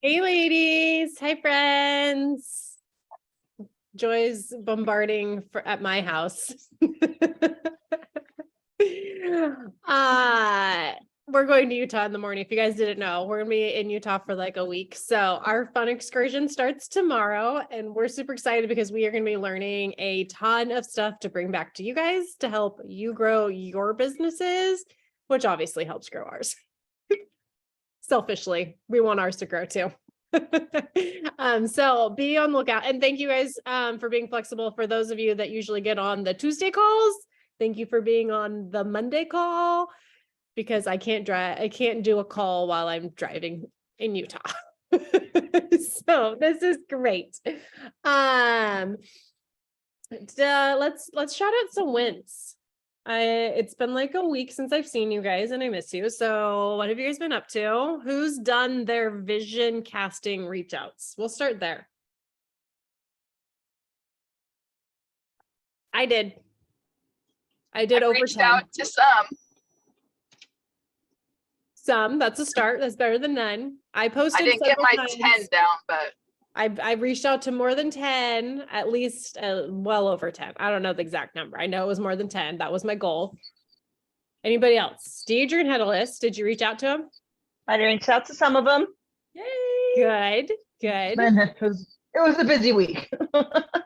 Hey ladies, hi friends. Joy's bombarding at my house. We're going to Utah in the morning. If you guys didn't know, we're gonna be in Utah for like a week. So our fun excursion starts tomorrow, and we're super excited because we are gonna be learning a ton of stuff to bring back to you guys to help you grow your businesses, which obviously helps grow ours. Selfishly, we want ours to grow too. So be on the lookout, and thank you guys for being flexible. For those of you that usually get on the Tuesday calls, thank you for being on the Monday call, because I can't do a call while I'm driving in Utah. So this is great. Let's shout out some wins. It's been like a week since I've seen you guys and I miss you. So what have you guys been up to? Who's done their vision casting reach outs? We'll start there. I did over reached 10. out to some. Some, that's a start. That's better than none. I posted. I didn't get my times. 10 down, but I've reached out to more than 10, at least well over 10. I don't know the exact number. I know it was more than 10. That was my goal. Anybody else? Deidre had a list. Did you reach out to them? I reached out to some of them. Yay. Good. And it was a busy week.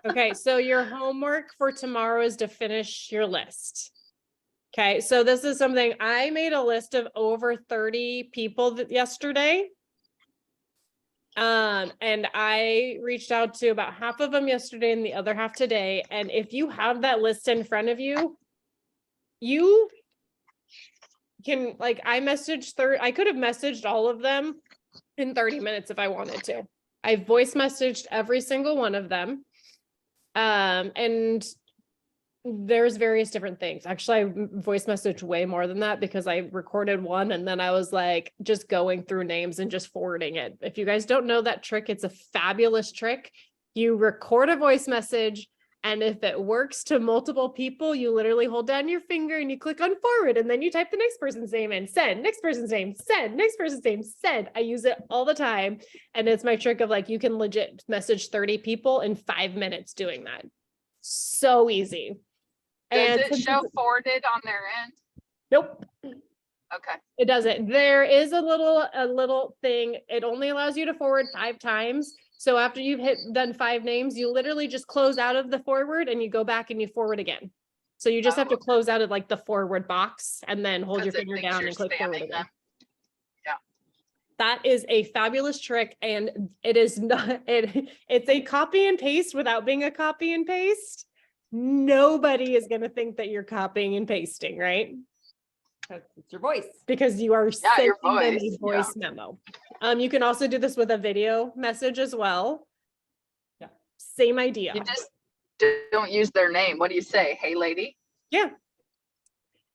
Okay, so your homework for tomorrow is to finish your list. Okay, so this is something I made a list of over 30 people yesterday. And I reached out to about half of them yesterday and the other half today. And if you have that list in front of you, you can, like, I could have messaged all of them in 30 minutes if I wanted to. I voice messaged every single one of them. And there's various different things. Actually, I voice messaged way more than that because I recorded one and then I was like just going through names and just forwarding it. If you guys don't know that trick, it's a fabulous trick. You record a voice message, and if it works to multiple people, you literally hold down your finger and you click on forward, and then you type the next person's name and send, next person's name, send, next person's name, send. I use it all the time. And it's my trick of like, you can legit message 30 people in 5 minutes doing that. So easy. does it show forwarded on their end? Nope. Okay. It doesn't. There is a little thing. It only allows you to forward 5 times. So after you've done 5 names, you literally just close out of the forward and you go back and you forward again. So you just have to close out of like the forward box and then hold your finger down and click forward again. Yeah. That is a fabulous trick, and it is not it's a copy and paste without being a copy and paste. Nobody is going to think that you're copying and pasting, right? It's your voice. Because you are sending your them a voice, voice memo. You can also do this with a video message as well. Yeah. Same idea. You just don't use their name. What do you say? Hey, lady? Yeah.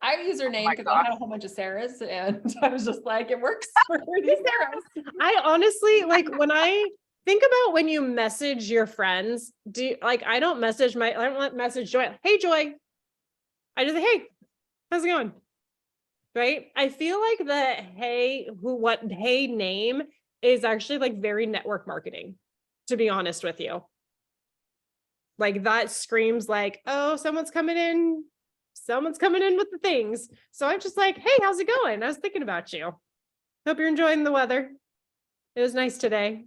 I use her name because I had a whole bunch of Sarahs, and I was just like, it works for these Sarahs. I honestly, like, when I think about when you message your friends, I don't message Joy. Hey, Joy. I just say, hey, how's it going? Right? I feel like the hey name is actually like very network marketing, to be honest with you. Like that screams like, oh, someone's coming in with the things. So I'm just like, hey, how's it going? I was thinking about you. Hope you're enjoying the weather. It was nice today.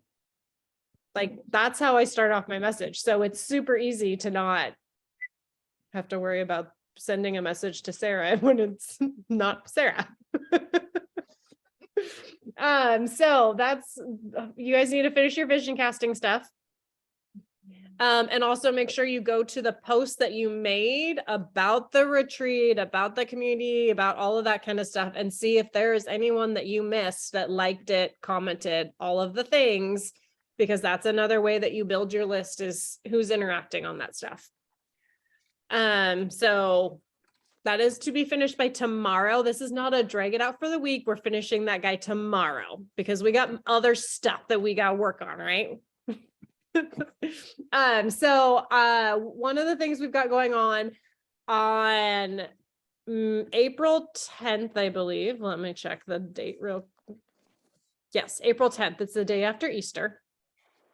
Like, that's how I start off my message. So it's super easy to not have to worry about sending a message to Sarah when it's not Sarah. So that's, you guys need to finish your vision casting stuff. And also make sure you go to the post that you made about the retreat, about the community, about all of that kind of stuff, and see if there is anyone that you missed that liked it, commented, all of the things, because that's another way that you build your list, is who's interacting on that stuff. So that is to be finished by tomorrow. This is not a drag it out for the week. We're finishing that guy tomorrow because we got other stuff that we got to work on, right? So one of the things we've got going on April 10th, I believe. Let me check the date real quick. Yes, April 10th. It's the day after Easter.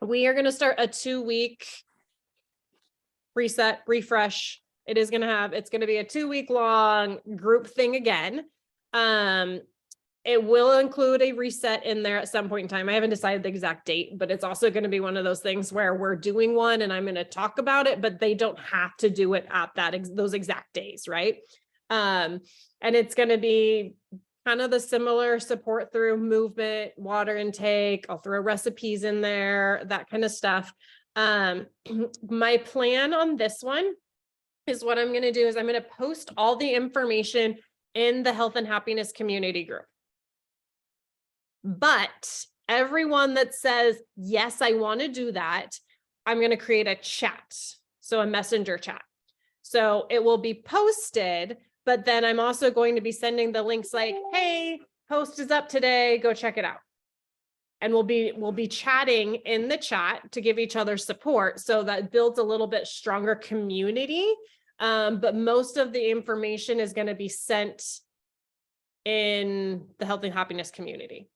We are going to start a 2-week reset, refresh. It's going to be a 2-week long group thing again. It will include a reset in there at some point in time. I haven't decided the exact date, but it's also going to be one of those things where we're doing one and I'm going to talk about it, but they don't have to do it at those exact days, right? And it's going to be kind of the similar support through movement, water intake. I'll throw recipes in there, that kind of stuff. My plan on this one is what I'm going to do is I'm going to post all the information in the health and happiness community group. But everyone that says, yes, I want to do that, I'm going to create a chat. So a messenger chat. So it will be posted, but then I'm also going to be sending the links like, hey, post is up today, go check it out. And we'll be chatting in the chat to give each other support. So that builds a little bit stronger community. But most of the information is going to be sent in the health and happiness community.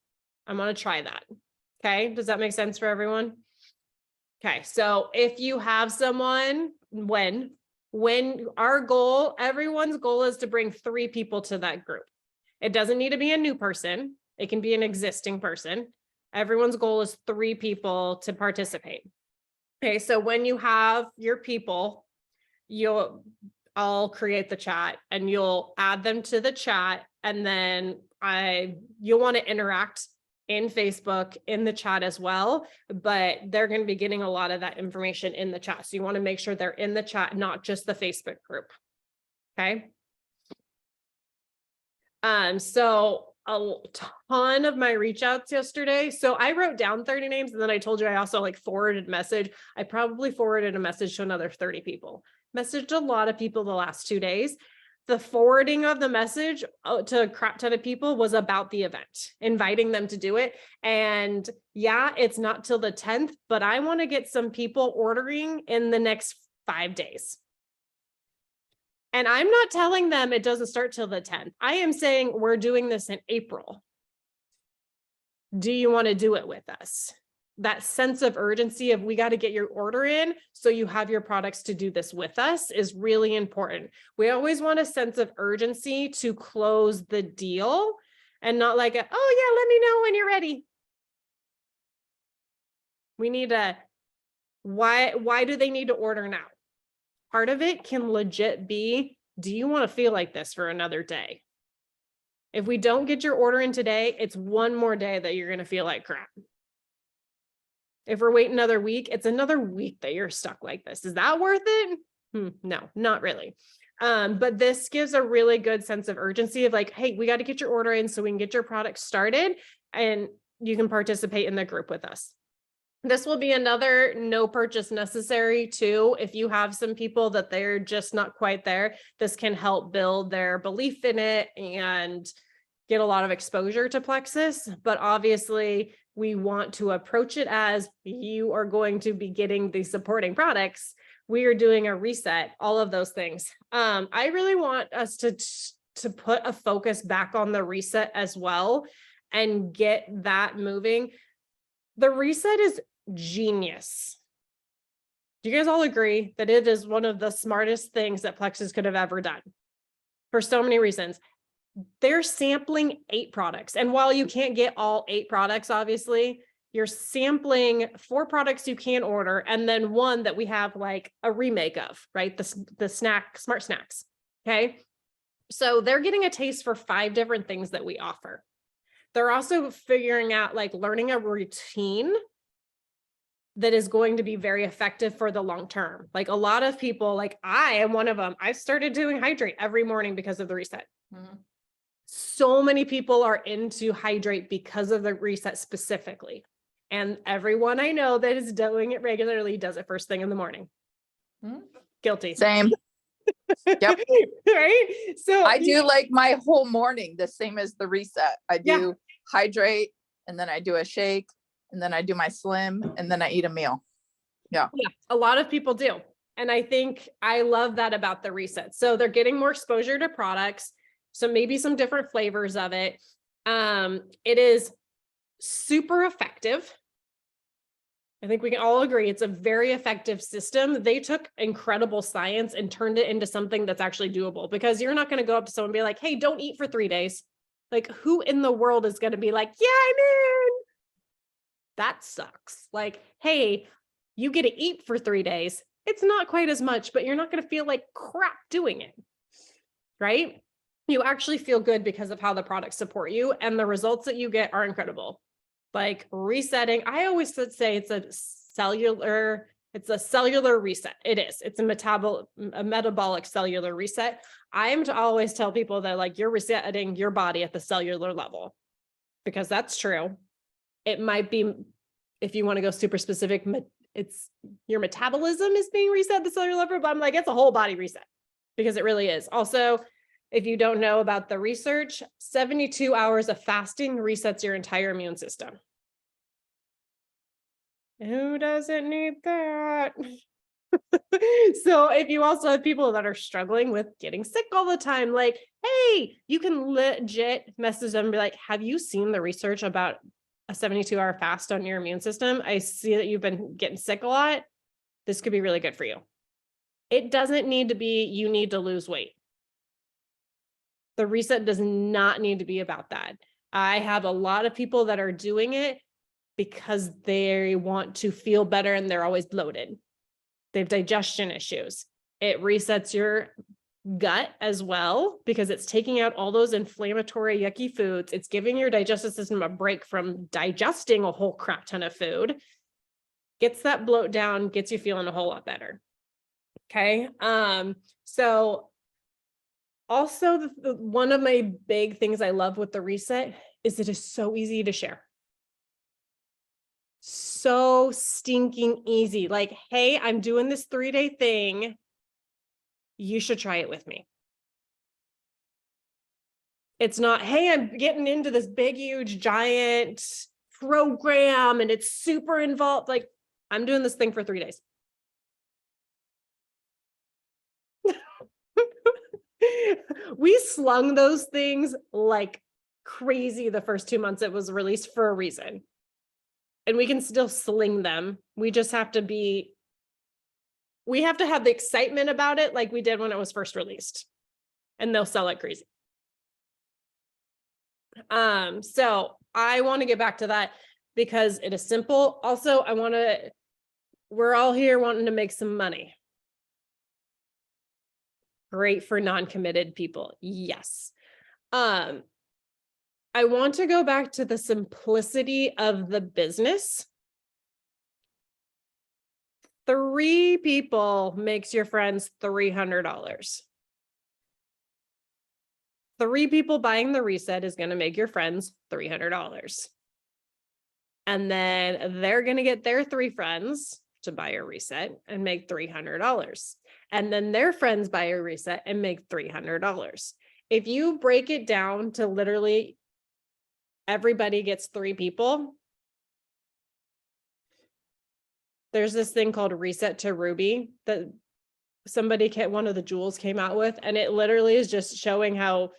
I'm going to try that. Okay. Does that make sense for everyone? Okay. So if you have someone, when everyone's goal is to bring 3 people to that group. It doesn't need to be a new person. It can be an existing person. Everyone's goal is 3 people to participate. Okay. So when you have your people, I'll create the chat and you'll add them to the chat. And then you'll want to interact in Facebook, in the chat as well, but they're going to be getting a lot of that information in the chat. So you want to make sure they're in the chat, not just the Facebook group. Okay. So a ton of my reach outs yesterday. So I wrote down 30 names and then I told you I also forwarded a message. I probably forwarded a message to another 30 people. Messaged a lot of people the last 2 days. The forwarding of the message to a crap ton of people was about the event, inviting them to do it. And yeah, it's not till the 10th, but I want to get some people ordering in the next 5 days. And I'm not telling them it doesn't start till the 10th. I am saying we're doing this in April. Do you want to do it with us? That sense of urgency of we got to get your order in so you have your products to do this with us is really important. We always want a sense of urgency to close the deal and not like, oh yeah, let me know when you're ready. We need why do they need to order now? Part of it can legit be, do you want to feel like this for another day? If we don't get your order in today, it's one more day that you're going to feel like crap. If we're waiting another week, it's another week that you're stuck like this. Is that worth it? No, not really. But this gives a really good sense of urgency of like, hey, we got to get your order in so we can get your product started and you can participate in the group with us. This will be another no purchase necessary too. If you have some people that they're just not quite there, this can help build their belief in it and get a lot of exposure to Plexus. But obviously, we want to approach it as you are going to be getting the supporting products. We are doing a reset, all of those things. I really want us to put a focus back on the reset as well and get that moving. The reset is genius. Do you guys all agree that it is one of the smartest things that Plexus could have ever done? For so many reasons. They're sampling 8 products. And while you can't get all 8 products, obviously, you're sampling 4 products you can order, and then 1 that we have like a remake of, right? The smart snacks. Okay. So they're getting a taste for 5 different things that we offer. They're also figuring out learning a routine that is going to be very effective for the long term. Like a lot of people, I am one of them. I started doing hydrate every morning because of the reset. Mm-hmm. So many people are into hydrate because of the reset specifically. And everyone I know that is doing it regularly does it first thing in the morning. Mm-hmm. Guilty. Same. Yep. Right. So I do my whole morning the same as the reset. I do hydrate and then I do a shake and then I do my slim and then I eat a meal. Yeah. A lot of people do. And I think I love that about the reset. So they're getting more exposure to products. So maybe some different flavors of it. It is super effective. I think we can all agree it's a very effective system. They took incredible science and turned it into something that's actually doable, because you're not going to go up to someone and be like, hey, don't eat for 3 days. Like, who in the world is going to be like, yeah, I'm in? That sucks. Like, hey, you get to eat for 3 days. It's not quite as much, but you're not going to feel like crap doing it, right? You actually feel good because of how the products support you, and the results that you get are incredible. Like resetting, I always say it's a cellular reset. It is. It's a metabolic cellular reset. I am to always tell people that like you're resetting your body at the cellular level, because that's true. It might be, if you want to go super specific, it's your metabolism is being reset at the cellular level, but I'm like, it's a whole body reset, because it really is. Also, if you don't know about the research, 72 hours of fasting resets your entire immune system. Who doesn't need that? So if you also have people that are struggling with getting sick all the time, like, hey, you can legit message them and be like, have you seen the research about a 72-hour fast on your immune system? I see that you've been getting sick a lot. This could be really good for you. It doesn't need to be, you need to lose weight. The reset does not need to be about that. I have a lot of people that are doing it because they want to feel better and they're always bloated. They have digestion issues. It resets your gut as well, because it's taking out all those inflammatory, yucky foods. It's giving your digestive system a break from digesting a whole crap ton of food. Gets that bloat down, gets you feeling a whole lot better. Okay. So also, one of my big things I love with the reset is it is so easy to share. So stinking easy. Like, hey, I'm doing this 3-day thing. You should try it with me. It's not, hey, I'm getting into this big, huge, giant program and it's super involved. Like, I'm doing this thing for 3 days. We slung those things like crazy the first 2 months it was released for a reason. And we can still sling them. We just have to be, we have to have the excitement about it like we did when it was first released. And they'll sell like crazy. So I want to get back to that because it is simple. Also, we're all here wanting to make some money. Great for non-committed people. Yes. I want to go back to the simplicity of the business. 3 people makes your friends $300. 3 people buying the reset is going to make your friends $300. And then they're going to get their 3 friends to buy a reset and make $300. And then their friends buy a reset and make $300. If you break it down to literally everybody gets 3 people, there's this thing called Reset to Ruby that one of the jewels came out with, and it literally is just showing how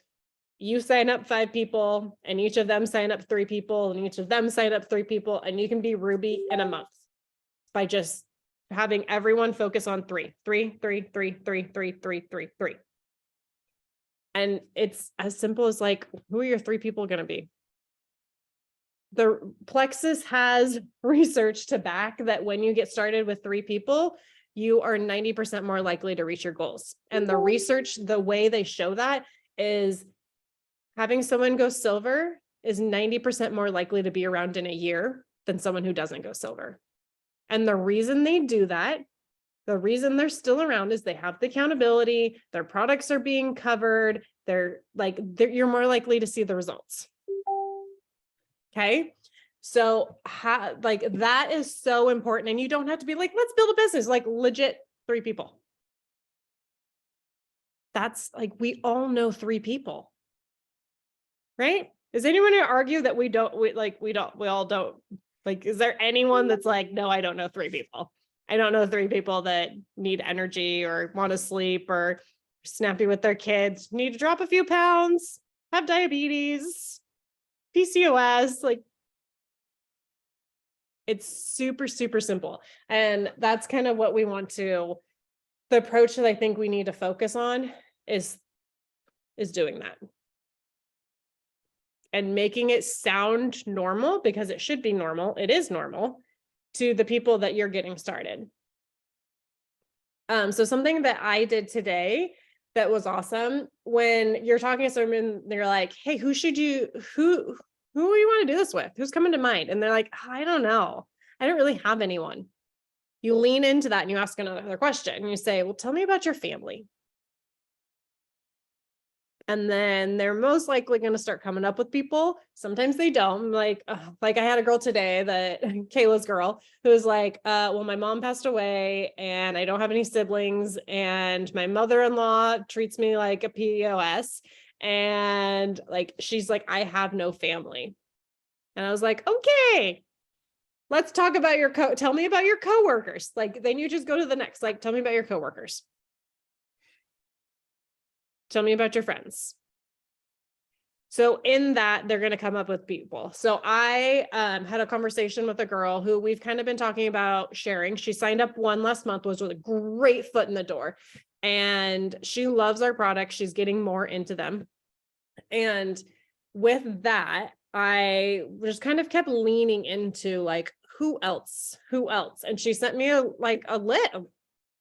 you sign up 5 people and each of them sign up 3 people and each of them sign up 3 people, and you can be Ruby in a month by just having everyone focus on 3. And it's as simple as like, who are your 3 people going to be? The Plexus has research to back that when you get started with 3 people, you are 90% more likely to reach your goals. And the research, the way they show that is having someone go silver is 90% more likely to be around in a year than someone who doesn't go silver. And the reason they do that, the reason they're still around is they have the accountability, their products are being covered, you're more likely to see the results. Okay. So that is so important. And you don't have to be like, let's build a business, like legit 3 people. That's like, we all know 3 people, right? Is anyone going to argue that we all don't, like, is there anyone that's like, no, I don't know 3 people. I don't know 3 people that need energy or want to sleep or snappy with their kids, need to drop a few pounds, have diabetes, PCOS, like It's super, super simple. And that's kind of what we want to, the approach that I think we need to focus on is doing that. And making it sound normal, because it should be normal. It is normal to the people that you're getting started. So something that I did today that was awesome, when you're talking to someone, they're like, hey, who do you want to do this with? Who's coming to mind? And they're like, I don't know. I don't really have anyone. You lean into that and you ask another question and you say, well, tell me about your family. And then they're most likely going to start coming up with people. Sometimes they don't. Like I had a girl today, that Kayla's girl, who was like, well, my mom passed away and I don't have any siblings. And my mother-in-law treats me like a POS. And like, she's like, I have no family. And I was like, okay, let's talk about tell me about your coworkers. Like, then you just go to the next, like, tell me about your coworkers. Tell me about your friends. So in that, they're going to come up with people. So I had a conversation with a girl who we've kind of been talking about sharing. She signed up one last month, was with a great foot in the door. And she loves our products. She's getting more into them. And with that, I just kind of kept leaning into like, who else? And she sent me a list.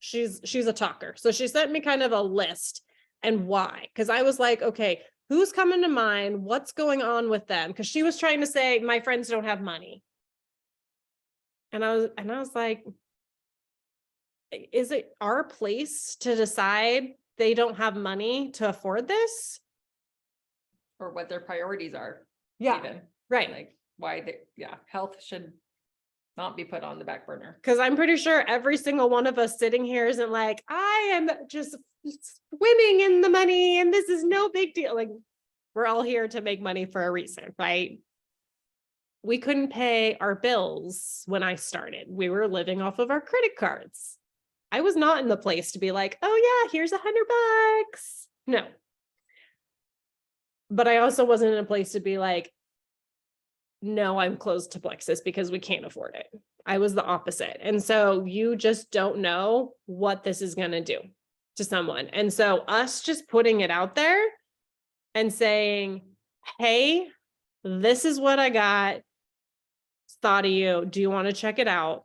She's a talker. So she sent me kind of a list. And why? Because I was like, okay, who's coming to mind? What's going on with them? Because she was trying to say, my friends don't have money. And I was like, is it our place to decide they don't have money to afford this? Or what their priorities are. Yeah, Even. right. Like why health should not be put on the back burner. Because I'm pretty sure every single one of us sitting here isn't like, I am just swimming in the money and this is no big deal. Like, we're all here to make money for a reason, right? We couldn't pay our bills when I started. We were living off of our credit cards. I was not in the place to be like, oh yeah, here's $100. No. But I also wasn't in a place to be like, no, I'm closed to Plexus because we can't afford it. I was the opposite. And so you just don't know what this is going to do to someone. And so us just putting it out there and saying, hey, this is what I got. Thought of you. Do you want to check it out?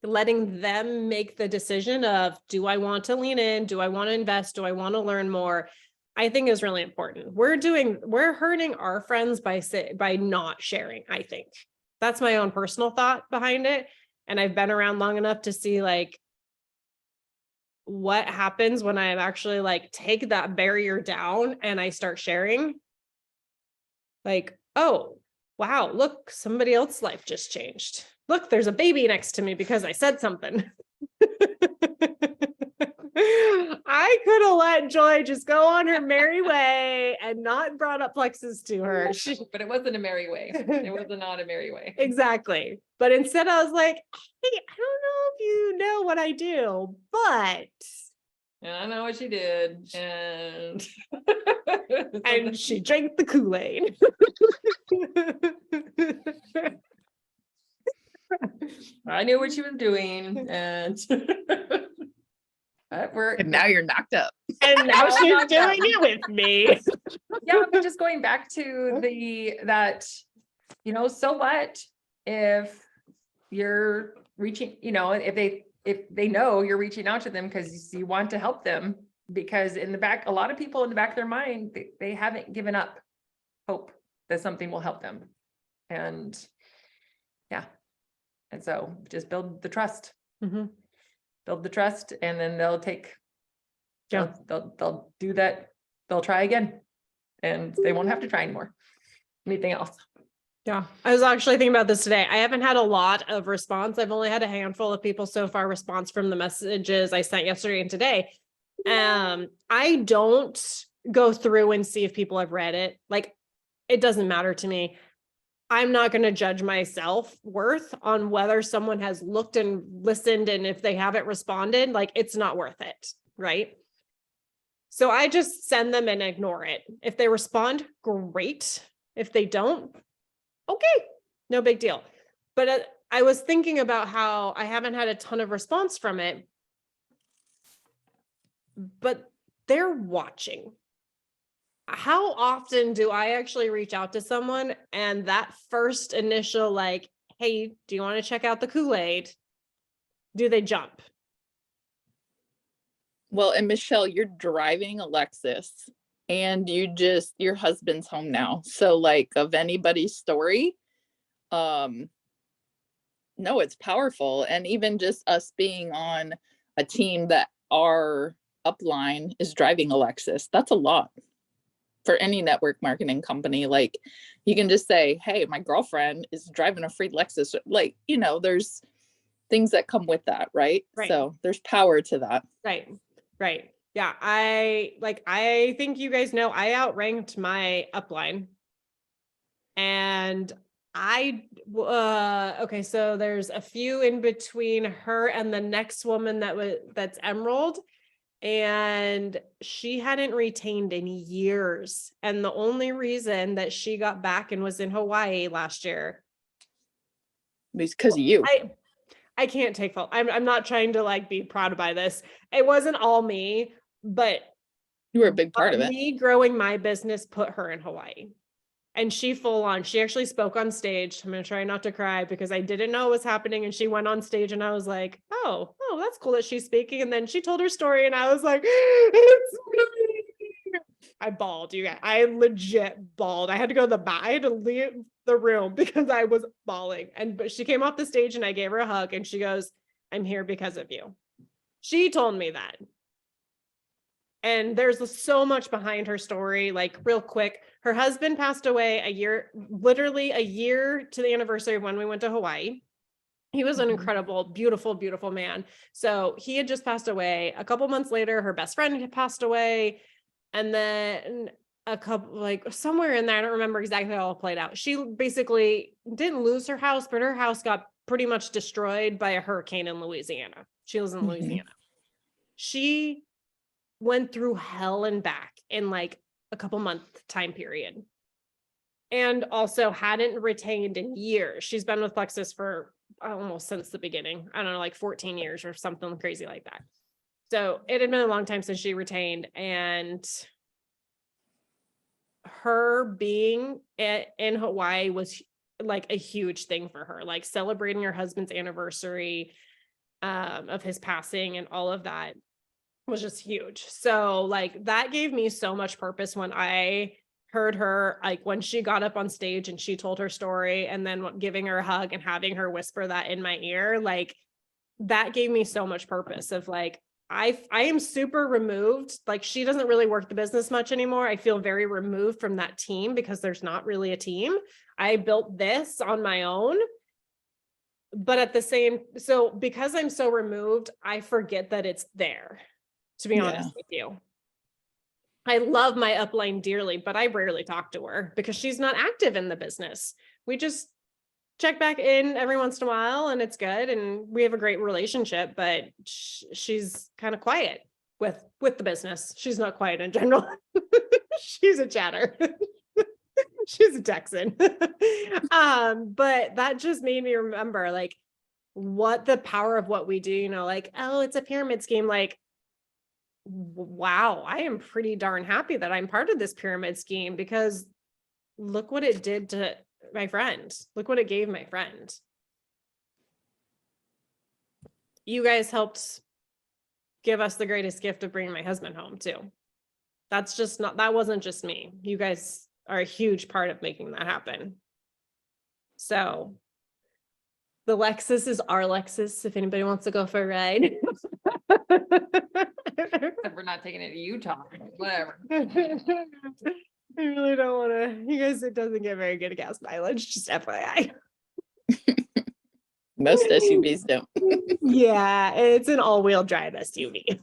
Letting them make the decision of, do I want to lean in? Do I want to invest? Do I want to learn more? I think is really important. We're hurting our friends by not sharing. I think that's my own personal thought behind it. And I've been around long enough to see like what happens when I actually like take that barrier down and I start sharing. Like, oh, wow, look, somebody else's life just changed. Look, there's a baby next to me because I said something. I could have let Joy just go on her merry way and not brought up Plexus to her. But it wasn't a merry way. It was not a merry way. Exactly. But instead I was like, hey, I don't know if you know what I do, but. And I know what she did. And And she drank the Kool-Aid. I knew what she was doing. And And now you're knocked up. And now she's doing it with me. Yeah, but just going back to so what if you're reaching, if they know you're reaching out to them because you want to help them, because a lot of people in the back of their mind, they haven't given up hope that something will help them. And so just build the trust. Mm-hmm. Build the trust, and then they'll do that. They'll try again, and they won't have to try anymore. Anything else? Yeah, I was actually thinking about this today. I haven't had a lot of response. I've only had a handful of people so far response from the messages I sent yesterday and today. I don't go through and see if people have read it. Like, it doesn't matter to me. I'm not going to judge my self-worth on whether someone has looked and listened, and if they haven't responded, like, it's not worth it, right? So I just send them and ignore it. If they respond, great. If they don't, okay, no big deal. But I was thinking about how I haven't had a ton of response from it, but they're watching. How often do I actually reach out to someone and that first initial, like, hey, do you want to check out the Kool-Aid? Do they jump? Well, and Michelle, you're driving a Lexus and your husband's home now. So like of anybody's story, no, it's powerful. And even just us being on a team that our upline is driving a Lexus, that's a lot for any network marketing company. Like you can just say, hey, my girlfriend is driving a free Lexus. Like, there's things that come with that, right? Right. So there's power to that. Right. Right. Yeah. I think you guys know I outranked my upline. And okay, so there's a few in between her and the next woman that's Emerald. And she hadn't retained in years. And the only reason that she got back and was in Hawaii last year. It's because of you. I can't take fault. I'm not trying to like be proud by this. It wasn't all me, but You were a big part of it. me growing my business put her in Hawaii. And she actually spoke on stage. I'm going to try not to cry because I didn't know what was happening. And she went on stage and I was like, oh, that's cool that she's speaking. And then she told her story and I was like, it's me. I bawled, you guys. I legit bawled. I had to go to the back. I had to leave the room because I was bawling. But she came off the stage and I gave her a hug and she goes, I'm here because of you. She told me that. And there's so much behind her story. Like real quick, her husband passed away literally a year to the anniversary of when we went to Hawaii. He was an incredible, beautiful, beautiful man. So he had just passed away. A couple months later, her best friend had passed away. And then a couple, like somewhere in there, I don't remember exactly how it played out. She basically didn't lose her house, but her house got pretty much destroyed by a hurricane in Louisiana. She lives in Louisiana. She went through hell and back in like a couple month time period. And also hadn't retained in years. She's been with Lexus for almost since the beginning. I don't know, like 14 years or something crazy like that. So it had been a long time since she retained, and her being in Hawaii was like a huge thing for her, like celebrating her husband's anniversary of his passing and all of that was just huge. So like that gave me so much purpose when I heard her, like when she got up on stage and she told her story and then giving her a hug and having her whisper that in my ear, like that gave me so much purpose of like, I am super removed. Like she doesn't really work the business much anymore. I feel very removed from that team because there's not really a team. I built this on my own. But at the same, so because I'm so removed, I forget that it's there, to be honest with you. I love my upline dearly, but I rarely talk to her because she's not active in the business. We just check back in every once in a while and it's good. And we have a great relationship, but she's kind of quiet with the business. She's not quiet in general. She's a chatter. She's a Texan. But that just made me remember like what the power of what we do, you know, like, oh, it's a pyramid scheme. Like, wow, I am pretty darn happy that I'm part of this pyramid scheme because look what it did to my friend. Look what it gave my friend. You guys helped give us the greatest gift of bringing my husband home too. That wasn't just me. You guys are a huge part of making that happen. So the Lexus is our Lexus if anybody wants to go for a ride. We're not taking it to Utah, whatever. I really don't want to. You guys, it doesn't get very good gas mileage, just FYI. Most SUVs don't. Yeah, it's an all-wheel drive SUV.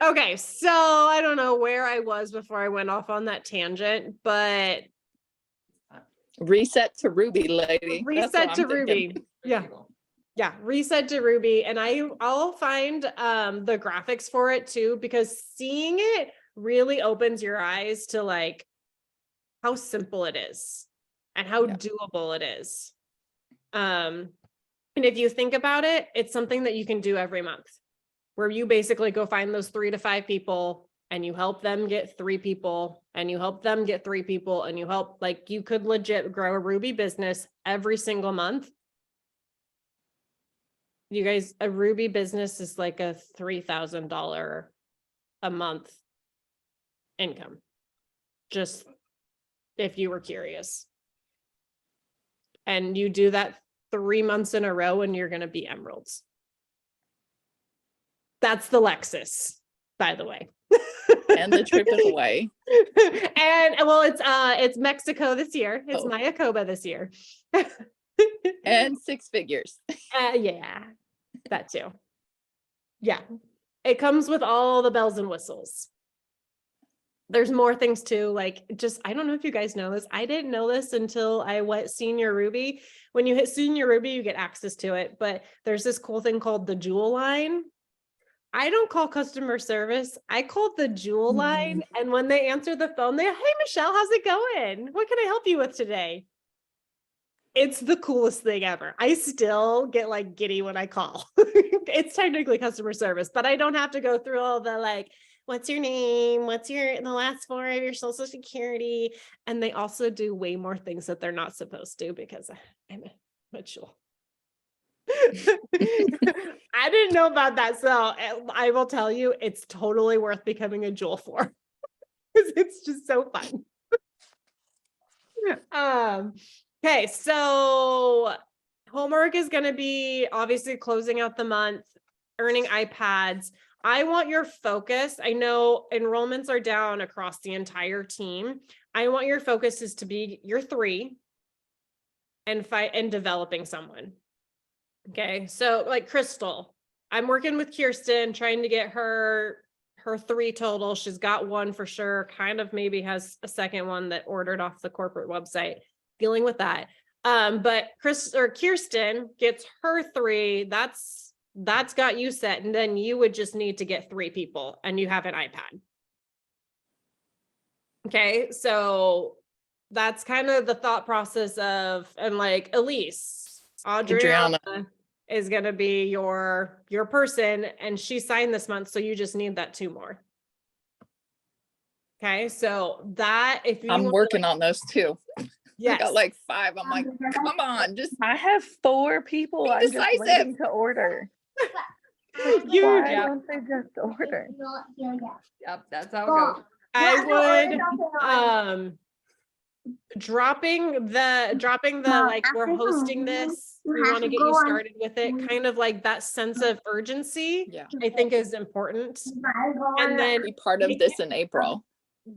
Okay, so I don't know where I was before I went off on that tangent, but Reset to Ruby, lady. reset to Ruby. Yeah, reset to Ruby. And I'll find the graphics for it too, because seeing it really opens your eyes to like how simple it is and how Yeah. doable it is. And if you think about it, it's something that you can do every month, where you basically go find those 3 to 5 people and you help them get 3 people and you help them get 3 people and you help, like, you could legit grow a Ruby business every single month. You guys, a Ruby business is like a $3,000 a month income. Just if you were curious. And you do that 3 months in a row and you're going to be emeralds. That's the Lexus, by the way. And the trip to Hawaii. And well, it's Mexico this year. It's Oh. Mayakoba this year. And 6 figures. Yeah, that too. Yeah, it comes with all the bells and whistles. There's more things too, like, just, I don't know if you guys know this. I didn't know this until I went Senior Ruby. When you hit Senior Ruby, you get access to it, but there's this cool thing called the Jewel line. I don't call customer service. I called the Jewel line. And when they answer the phone, hey, Michelle, how's it going? What can I help you with today? It's the coolest thing ever. I still get like giddy when I call. It's technically customer service, but I don't have to go through all the like, what's your name? What's the last 4 of your social security? And they also do way more things that they're not supposed to because I'm a jewel. I didn't know about that. So I will tell you, it's totally worth becoming a jewel for. It's just so fun. Okay, so homework is going to be obviously closing out the month, earning iPads. I want your focus. I know enrollments are down across the entire team. I want your focus is to be your 3 and developing someone. Okay, so like Crystal, I'm working with Kirsten, trying to get her 3 total. She's got 1 for sure, kind of maybe has a second one that ordered off the corporate website, dealing with that. But Kirsten gets her 3, that's got you set, and then you would just need to get 3 people and you have an iPad. Okay, so that's kind of the thought process of, and like Elise, Adriana is going to be your person, and she signed this month, so you just need that 2 more. Okay, so that, if you I'm working on those too. yes. I got like 5. I'm like, come on, just I have 4 people. Be I'm just decisive. waiting to order. Why Yeah. don't they just order? Yep, that's how it goes. I would dropping the like, we're hosting this, we want to get you started with it, kind of like that sense of urgency, yeah, I think is important. And then be part of this in April.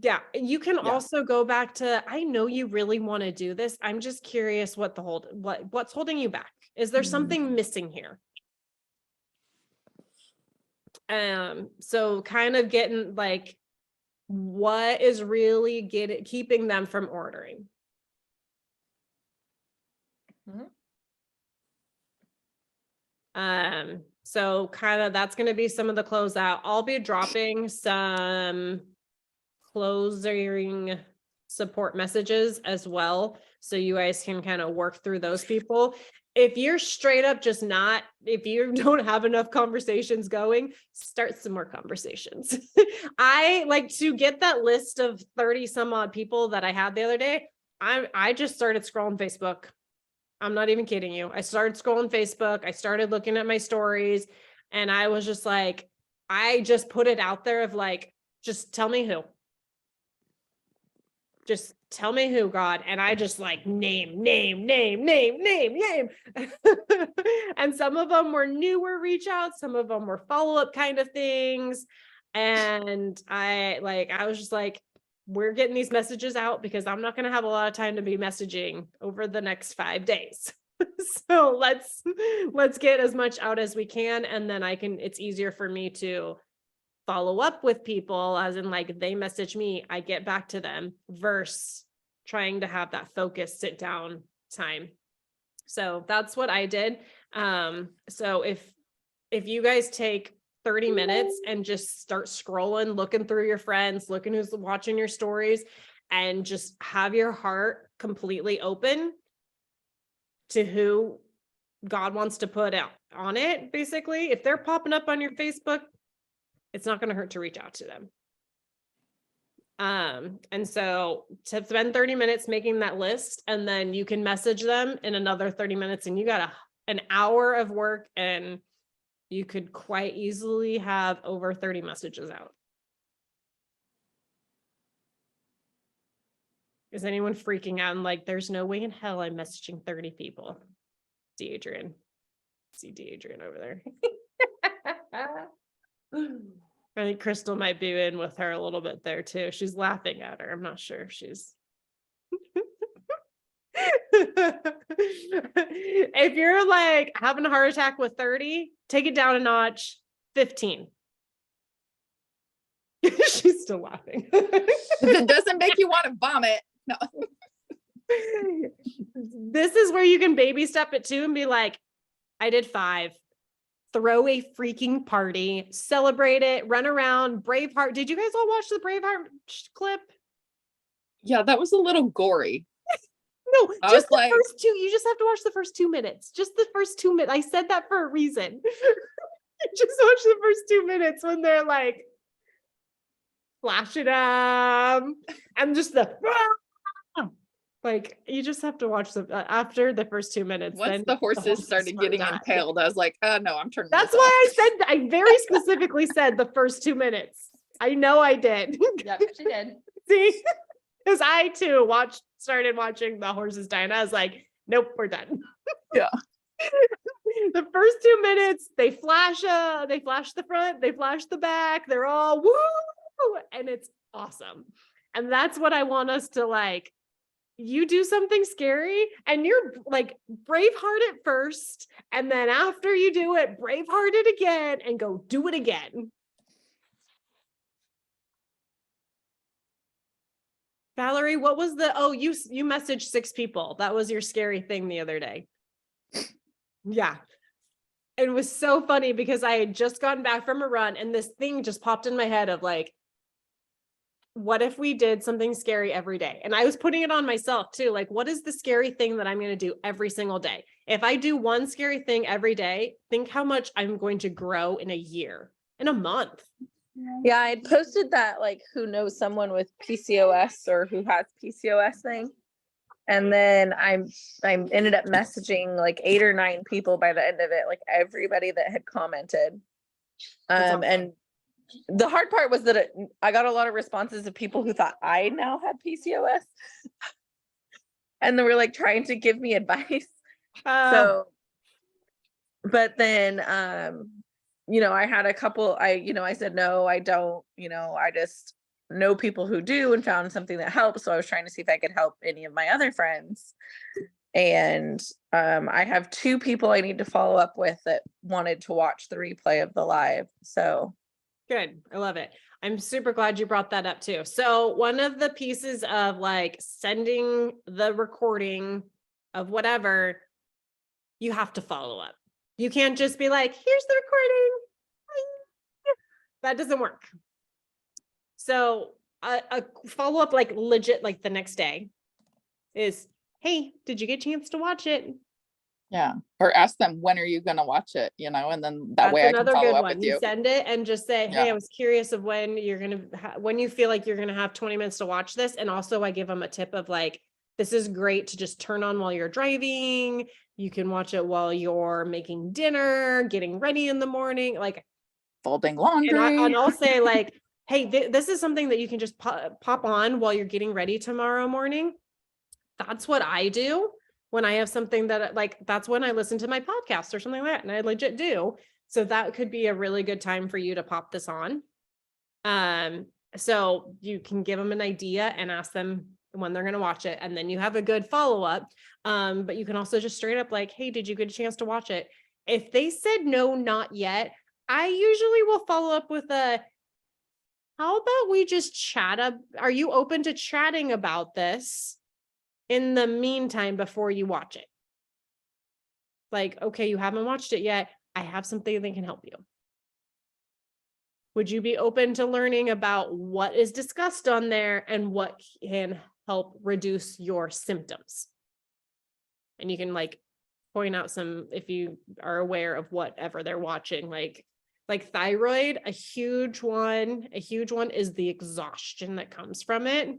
yeah, you can Yeah. also go back to, I know you really want to do this, I'm just curious what's holding you back. Is there something missing here? So kind of getting like, what is really keeping them from ordering? So kind of that's going to be some of the closeout. I'll be dropping some closing support messages as well, so you guys can kind of work through those people. If you're straight up just not, if you don't have enough conversations going, start some more conversations. I like to get that list of 30 some odd people that I had the other day. I just started scrolling Facebook. I'm not even kidding you. I started scrolling Facebook. I started looking at my stories, and I was just like, I just put it out there of like, just tell me who. Just tell me who, God. And I just like name. And some of them were newer reach outs. Some of them were follow-up kind of things. And I was just like, we're getting these messages out because I'm not going to have a lot of time to be messaging over the next 5 days. So let's get as much out as we can. And then it's easier for me to follow up with people, as in like they message me, I get back to them, versus trying to have that focused sit down time. So that's what I did. So if you guys take 30 minutes and just start scrolling, looking through your friends, looking who's watching your stories, and just have your heart completely open to who God wants to put out on it. Basically, if they're popping up on your Facebook, it's not going to hurt to reach out to them. And so to spend 30 minutes making that list, and then you can message them in another 30 minutes, and you got an hour of work, and you could quite easily have over 30 messages out. Is anyone freaking out and like, there's no way in hell I'm messaging 30 people? Deadrian. See Deadrian over there. I think Crystal might be in with her a little bit there too. She's laughing at her. I'm not sure if she's. If you're like having a heart attack with 30, take it down a notch, 15. She's still laughing. If it doesn't make you want to vomit. No. This is where you can baby step it too and be like, I did 5. Throw a freaking party, celebrate it, run around, Braveheart. Did you guys all watch the Braveheart clip? Yeah, that was a little gory. No, I just was the like- first 2. You just have to watch the first 2 minutes. Just the first 2 minutes. I said that for a reason. Just watch the first 2 minutes when they're like flashing them and just the like, you just have to watch the after the first 2 minutes. Once then the horses started getting die. impaled, I was like, oh no, I'm turning That's this why off. I very specifically said the first 2 minutes. I know I did. Yep, she did. See, because I too started watching the horses die, and I was like, nope, we're done. Yeah. The first 2 minutes, they flash the front, they flash the back, they're all woo, and it's awesome. And that's what I want us to like. You do something scary and you're like Braveheart at first, and then after you do it, Braveheart it again and go do it again. Valerie, what was you messaged 6 people. That was your scary thing the other day. Yeah. It was so funny because I had just gotten back from a run and this thing just popped in my head of like, what if we did something scary every day? And I was putting it on myself too. Like, what is the scary thing that I'm going to do every single day? If I do one scary thing every day, think how much I'm going to grow in a year, in a month. Yeah, I posted that like who knows someone with PCOS or who has PCOS thing. And then I ended up messaging like 8 or 9 people by the end of it, like everybody that had commented. That's awesome. And the hard part was that I got a lot of responses of people who thought I now had PCOS. And they were like trying to give me advice. So, but then, I had a couple, I said, no, I don't, I just know people who do and found something that helps. So I was trying to see if I could help any of my other friends. And I have 2 people I need to follow up with that wanted to watch the replay of the live. So good. I love it. I'm super glad you brought that up too. So one of the pieces of like sending the recording of whatever, you have to follow up. You can't just be like, here's the recording. That doesn't work. So a follow up, like legit, like the next day is, hey, did you get a chance to watch it? Yeah. Or ask them, when are you going to watch it? And then that way I can another follow good up one. with You you. send it and just say, hey, Yeah. I was curious of when you're going to, when you feel like you're going to have 20 minutes to watch this. And also I give them a tip of like, this is great to just turn on while you're driving. You can watch it while you're making dinner, getting ready in the morning, like Folding laundry. and I'll say like, hey, this is something that you can just pop on while you're getting ready tomorrow morning. That's what I do when I have something that like, that's when I listen to my podcast or something like that. And I legit do. So that could be a really good time for you to pop this on. So you can give them an idea and ask them when they're going to watch it. And then you have a good follow-up. But you can also just straight up like, hey, did you get a chance to watch it? If they said no, not yet, I usually will follow up with how about we just chat up? Are you open to chatting about this in the meantime before you watch it? Like, okay, you haven't watched it yet. I have something that can help you. Would you be open to learning about what is discussed on there and what can help reduce your symptoms? And you can like point out some, if you are aware of whatever they're watching, like thyroid, a huge one is the exhaustion that comes from it.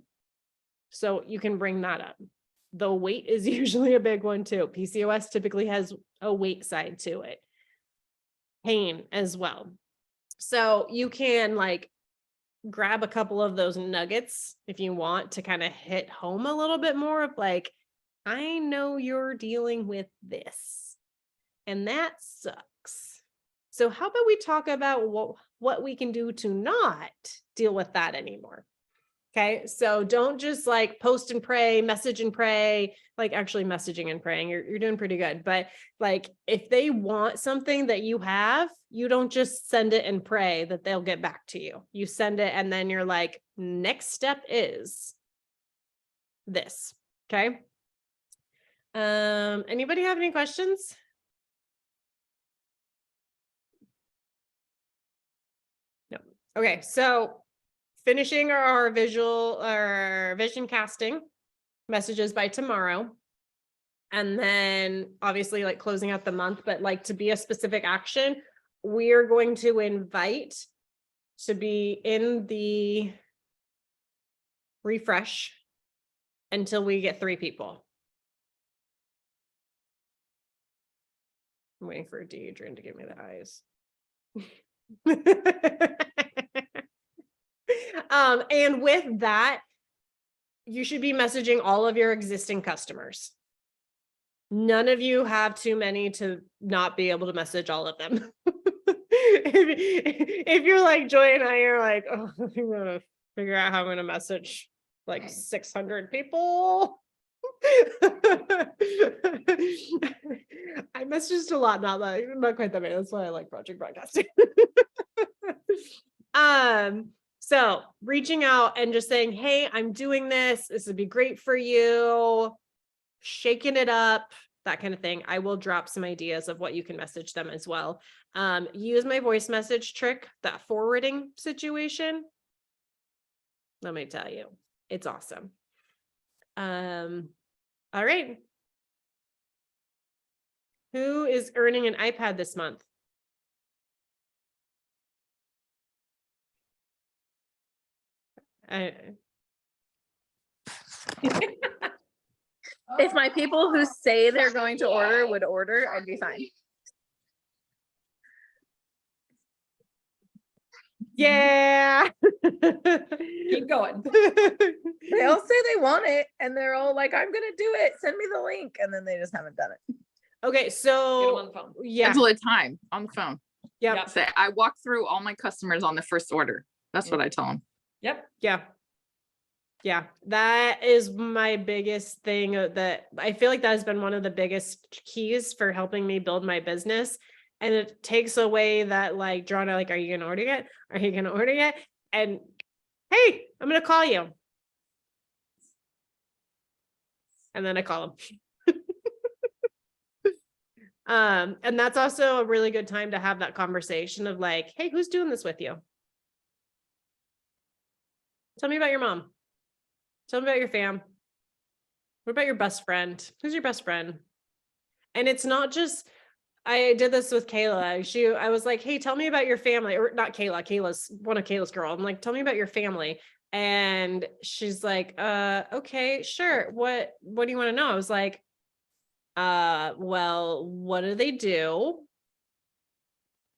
So you can bring that up. The weight is usually a big one too. PCOS typically has a weight side to it. Pain as well. So you can like grab a couple of those nuggets if you want to kind of hit home a little bit more of like, I know you're dealing with this and that sucks. So how about we talk about what we can do to not deal with that anymore? Okay, so don't just like post and pray, message and pray, like actually messaging and praying, you're doing pretty good. But like if they want something that you have, you don't just send it and pray that they'll get back to you. You send it and then you're like, next step is this. Okay. Anybody have any questions? No. Okay, so finishing our vision casting messages by tomorrow. And then obviously like closing out the month, but like to be a specific action, we're going to invite to be in the refresh until we get 3 people. I'm waiting for Deidre to give me the eyes. And with that, you should be messaging all of your existing customers. None of you have too many to not be able to message all of them. If you're like Joy and I are like, oh, I'm gonna figure out how I'm gonna message like 600 people. I messaged a lot, not quite that many. That's why I like project broadcasting. So reaching out and just saying, hey, I'm doing this. This would be great for you. Shaking it up, that kind of thing. I will drop some ideas of what you can message them as well. Use my voice message trick, that forwarding situation. Let me tell you, it's awesome. All right. Who is earning an iPad this month? If my people who say they're going to order would order, I'd be fine. Yeah. Keep going. They all say they want it and they're all like, I'm gonna do it. Send me the link. And then they just haven't done it. Okay, Get them so on the phone. yeah. Schedule a time on the phone. Yep. Yep. Say, I walk through all my customers on the first order. That's what I tell them. Yep. Yeah. Yeah. That is my biggest thing that I feel like that has been one of the biggest keys for helping me build my business. And it takes away that like drawn out, like, are you going to order yet? Are you going to order yet? And hey, I'm going to call you. And then I call them. And that's also a really good time to have that conversation of like, hey, who's doing this with you? Tell me about your mom. Tell me about your fam. What about your best friend? Who's your best friend? And it's not just, I did this with Kayla. I was like, hey, tell me about your family, or not Kayla. Kayla's one of Kayla's girl. I'm like, tell me about your family. And she's like, okay, sure. What do you want to know? I was like, well, what do they do?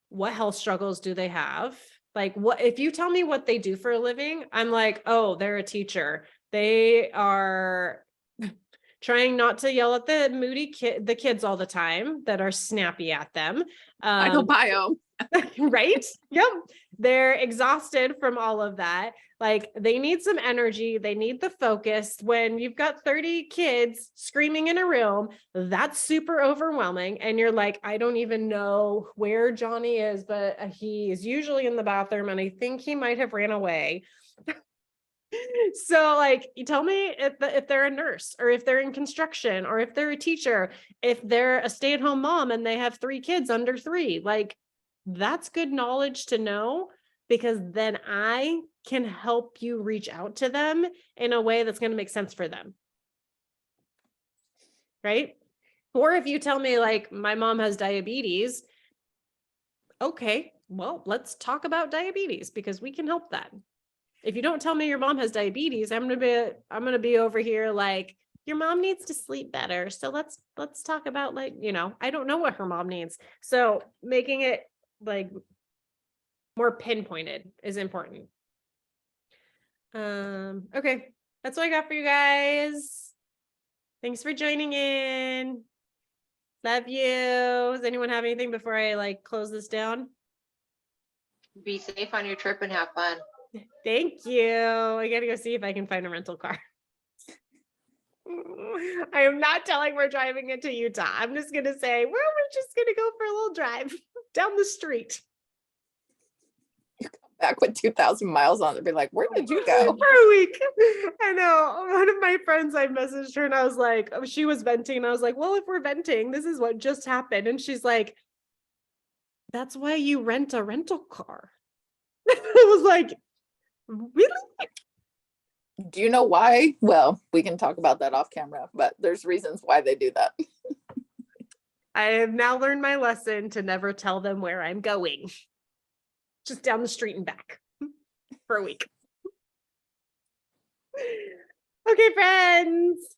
What health struggles do they have? Like, what if you tell me what they do for a living? I'm like, oh, they're a teacher. They are trying not to yell at the kids all the time that are snappy at them. I go bio. Right? Yep. They're exhausted from all of that. Like they need some energy. They need the focus. When you've got 30 kids screaming in a room, that's super overwhelming. And you're like, I don't even know where Johnny is, but he is usually in the bathroom and I think he might have ran away. So like, you tell me if they're a nurse or if they're in construction or if they're a teacher, if they're a stay-at-home mom and they have 3 kids under 3, like that's good knowledge to know because then I can help you reach out to them in a way that's going to make sense for them. Right? Or if you tell me like my mom has diabetes, okay, well, let's talk about diabetes because we can help that. If you don't tell me your mom has diabetes, I'm going to be over here like your mom needs to sleep better. So let's talk about like, I don't know what her mom needs. So making it like more pinpointed is important. Okay. That's what I got for you guys. Thanks for joining in. Love you. Does anyone have anything before I like close this down? Be safe on your trip and have fun. Thank you. I gotta go see if I can find a rental car. I am not telling we're driving into Utah. I'm just gonna say, well, we're just gonna go for a little drive down the street. Back with 2,000 miles on it, be like, where did you go? For a week. I know. One of my friends, I messaged her and I was like, she was venting. And I was like, well, if we're venting, this is what just happened. And she's like, that's why you rent a rental car. I was like, really? Do you know why? Well, we can talk about that off camera, but there's reasons why they do that. I have now learned my lesson to never tell them where I'm going. Just down the street and back for a week. Okay, friends.